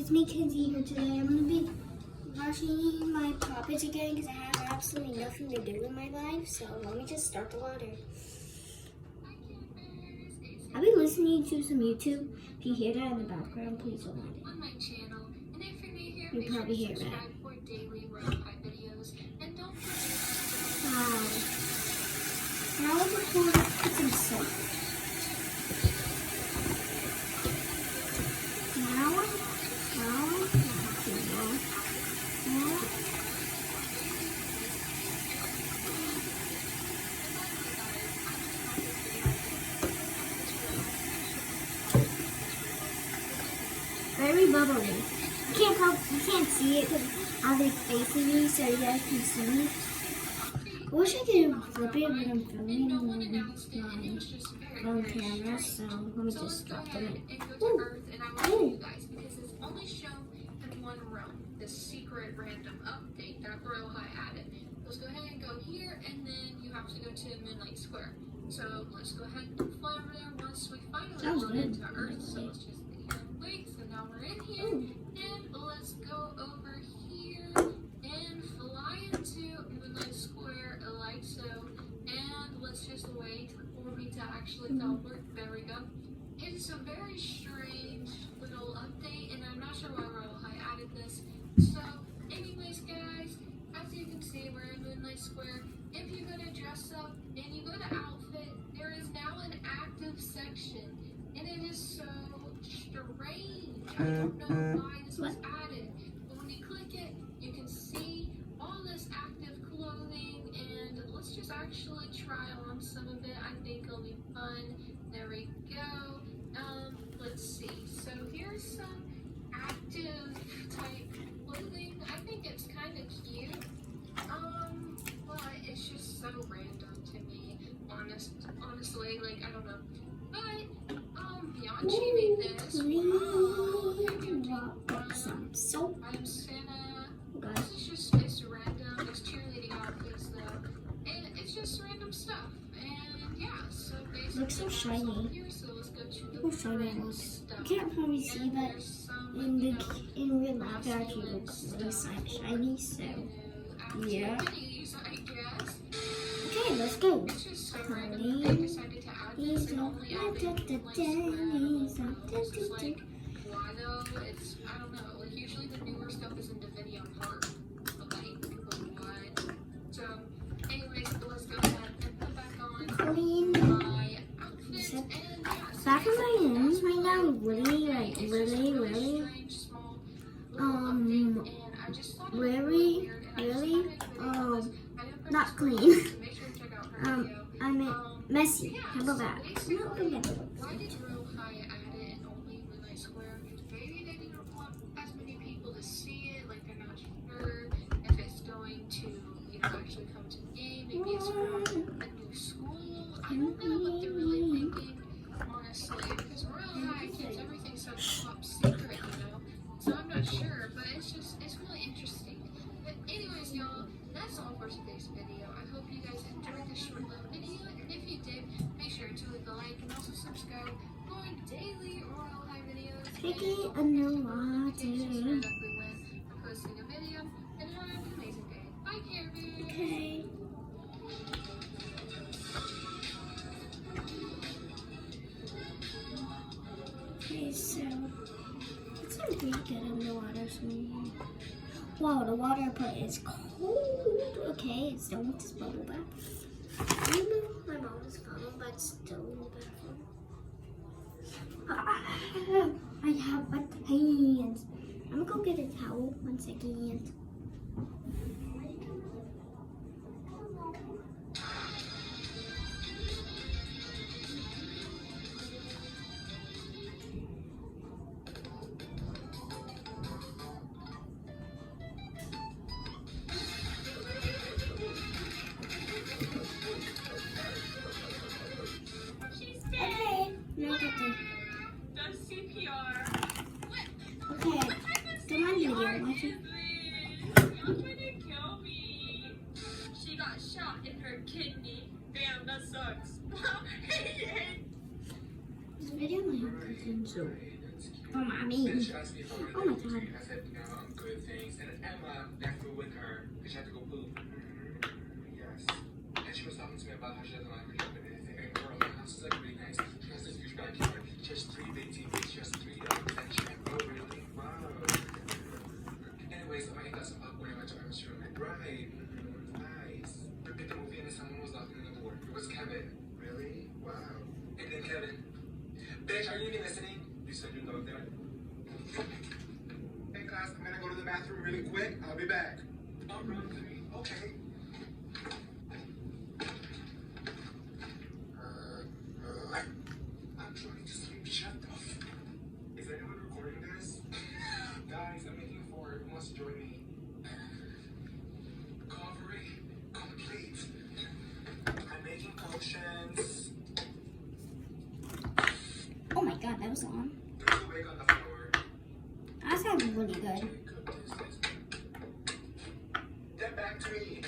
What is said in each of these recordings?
it's me, Kinsey, here today. I'm going to be washing my poppets again because I have absolutely nothing to do in my life. So let me just start the water. I've been listening to some YouTube. If you hear that in the background, please don't mind it. On my channel, and if you're new here, You make sure probably to hear that. subscribe for daily Royal High videos, and don't forget Wow. Now let's put some soap. Very bubbly. You can't see it because how they're facing me, so you guys can see me. I wish I could flip it, but I'm filming on my phone camera, so let me just drop them in. and go to Earth, and I will show you guys because it's only shown in one realm. This secret random update that Royal High added. Let's go ahead and go here, and then you have to go to Midnight Square. So let's go ahead and fly over there once we finally load into Earth. So let's just wait. So now we're in here, and let's go over here and fly into Midnight Square like so. And let's just wait for me to actually teleport. There we go. It's a very strange little update, and I'm not sure why Royal High added this. So, anyways, guys, as you can see, we're in Midnight Square. If you go to dress up and you go to outfit, there is now an active section, and it is so strange. I don't know why this was added, but when you click it, you can see all this active clothing, and let's just actually try on some of it. I think it'll be fun. There we go. Let's see. So here's some active type clothing. I think it's kind of cute. But it's just so random to me. Honestly, like I don't know. But Bianchi made this. Some soap. I'm Santa. This is just it's random. It's cheerleading outfits though, and it's just random stuff. And yeah, so basically Looks so shiny. here. So let's go to the Look shiny. You can't probably see that in real life. It actually looks really shiny. So yeah. I guess. Okay, let's go. It's just so random. They decided to add this and only add it in like square. This is like why though? It's I don't know. Like usually the newer stuff is in Davidian Park. But like what? So anyways, let's go ahead and put back on Clean. my outfit and yeah. So Back of my hands right now, really, like it's really, just a really, strange, small little update, and I just thought it was really, weird, and I just really, thought I'd put it because I didn't put not this clean. photo, so make sure to check out her video. I meant messy. Yeah, How about that? so basically, why did Royal High add it and only Midnight Square? Maybe they didn't want as many people to see it, like they're not sure if it's going to, actually come to the game. Maybe it's for a new school. I don't know what they're really thinking, honestly, because Royal High keeps everything so top secret, So I'm not sure, but it's really interesting. But anyways, y'all, that's all for today's video. I hope you guys enjoyed this short little video, and if you did, make sure to leave a like and also subscribe for daily Royal High videos. Piggy underwater. Notifications directly when I'm posting a video, and have an amazing day. Bye, Care Bears. Okay. Okay, so it's a pretty good underwater swimming. Wow, the water part is cold. Okay, it's done with this bubble bath. I remember my mom is coming, but it's still in the bathroom. I have wet hands. I'm gonna go get a towel. 1 second. Okay, now I got Does CPR. Okay, come on, video. Watch it. Y'all trying to kill me. She got shot in her kidney. Damn, that sucks. This video might have cooking, so Oh, mommy. Then she asked me if I wanted Oh my to God. I said, no, I'm good, thanks. And then Emma left me with her because she had to go poop. Yes. And she was talking to me about how she doesn't like her job and anything. And girl, my house is like really nice. She has this huge backyard. She has 3 big TVs. She has 3 dogs. And she had, oh, really? Wow. Anyways, I got some popcorn. I went to Emma's room. Right. Nice. We picked a movie and someone was knocking on the door. It was Kevin. Really? Wow. And then Kevin. Bitch, are you even listening? You said your dog there. Hey class, I'm gonna go to the bathroom really quick. I'll be back. Oh, run to me. Okay. I'm trying to sleep. Shut up. Is anyone recording this? Guys, I'm making 4. Who wants to join me? Recovery complete. I'm making potions. Oh my God, that was long. There's a wig on the floor. That sounded really good. Get back to me.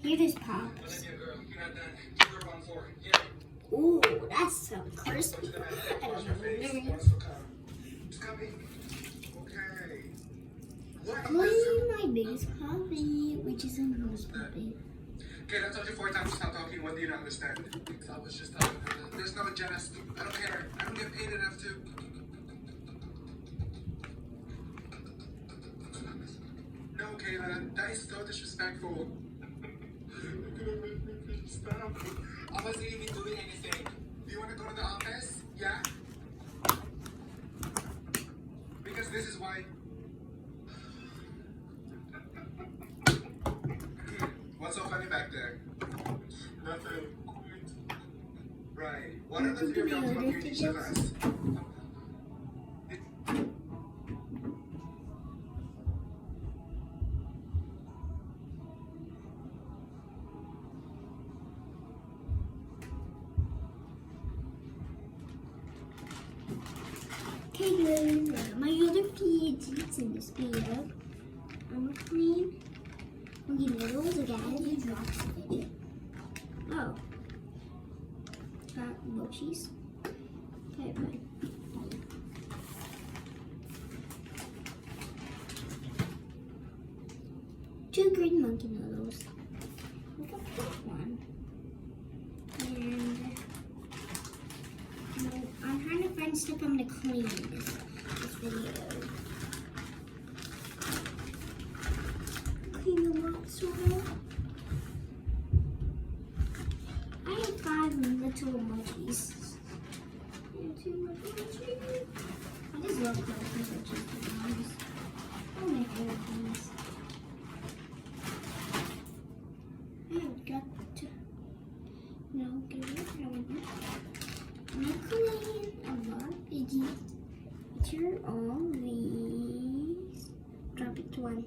Here this pops. Olivia, girl, you're not done. Give her 1-4. Yeah. Ooh, that's some crispy. I Wash don't your know. face. Wants to come. It's coming. Okay. What? Clean my biggest puppy, which is a nose puppy. Okay, I told you 4 times to stop talking. What do you not understand? I was just talking. There's no jest. I don't care. I don't get paid enough to. No, Kayla, that is so disrespectful. Stop. I wasn't even doing anything. Do you want to go to the office? Yeah? Because this is why. What's so funny back there? Nothing. Right. What are the 3 of y'all talking to each other? Okay, good. My other fidgets in this video. I'm gonna clean monkey noodles again. You dropped the fidget. Oh. Got mochis. Okay, bye. Two green monkey noodles. Look at this one. And I'm trying to find stuff I'm gonna clean this video. Clean a lot, sort of. I have 5 little munchies. And 2 little munchies. I just love those munchies, to be honest. Oh my favorite things. I got to get it. I'm gonna clean a lot of fidgets. Here are all these. Drop it to 1.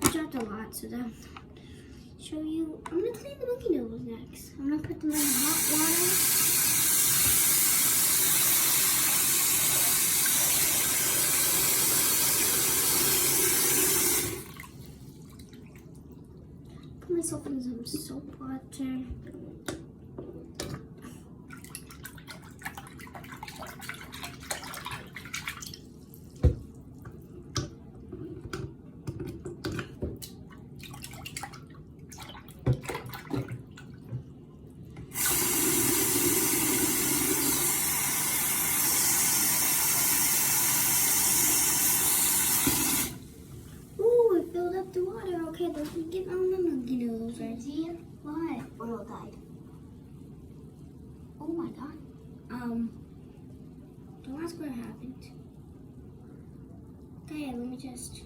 I dropped a lot, so that show you. I'm gonna clean the monkey noodles next. I'm gonna put them in hot water. Put myself in some soap water. The water, okay, let me get on the monkey noodles ready. What? Oil died. Oh my God. Don't ask what happened. Okay, let me just.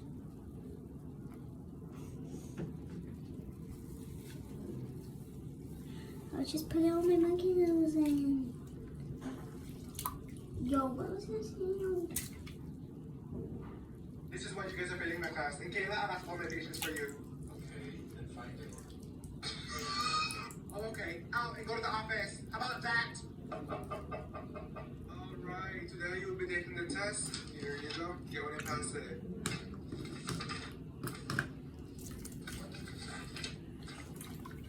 I'll just put all my monkey noodles in. Yo, what was this now? This is what you guys are failing my class. And Kayla, I have accommodations for you. Okay, then find it. Oh, okay. Out and go to the office. How about that? Alright, today you'll be taking the test. Here you go. Get one and pass it.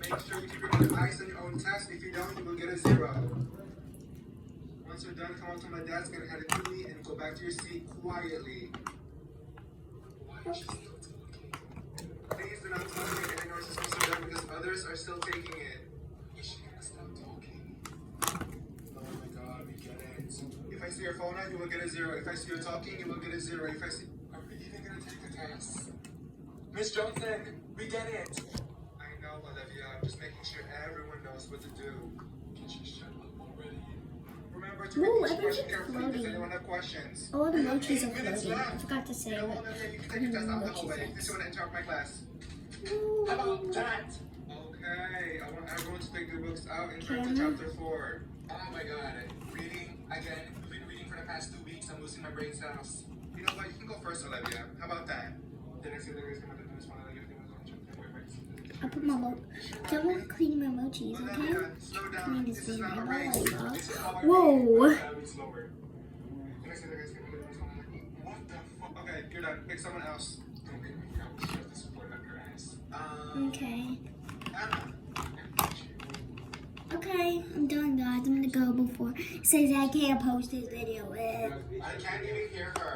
Make sure you keep your eyes on your own test. If you don't, you will get a 0. Once Once you're done, come up to my desk and hand it to me and go back to your seat quietly. Why is she still talking? Please do not talk and ignore Mr. Dunn because others are still taking it. Is she gonna stop talking? Oh my god, we get it. If I see your phone out, you will get a 0. If I see you talking, you will get a 0. If I see... Are we even gonna take the test? Miss Johnson, we get it. I know, Olivia. I'm just making sure everyone knows what to do. Can you shut up already? Remember to Ooh, read each question everything's carefully. Does floating. anyone have questions? All the emojis are 8 minutes floating. I left. forgot to say You know what what, Olivia, you can take your test out in the hallway. emojis This you want to interrupt my class. are. How about that? Okay, I want everyone to take their books out and turn to chapter 4. Oh my god, reading again. I've been reading for the past 2 weeks. I'm losing my brain cells. You know what? You can go first, Olivia. How about that? I put my don't clean my emojis, okay? Olivia, slow down. Clean this This is baby not a boy, race. y'all. This is how I Whoa. read. Slower. What the fuck? Okay, you're done. Pick someone else. Don't make me go. Shove the support up your ass. Okay. Emma. Okay, I'm done, guys. I'm gonna go before it says I can't post this video. I can't even hear her.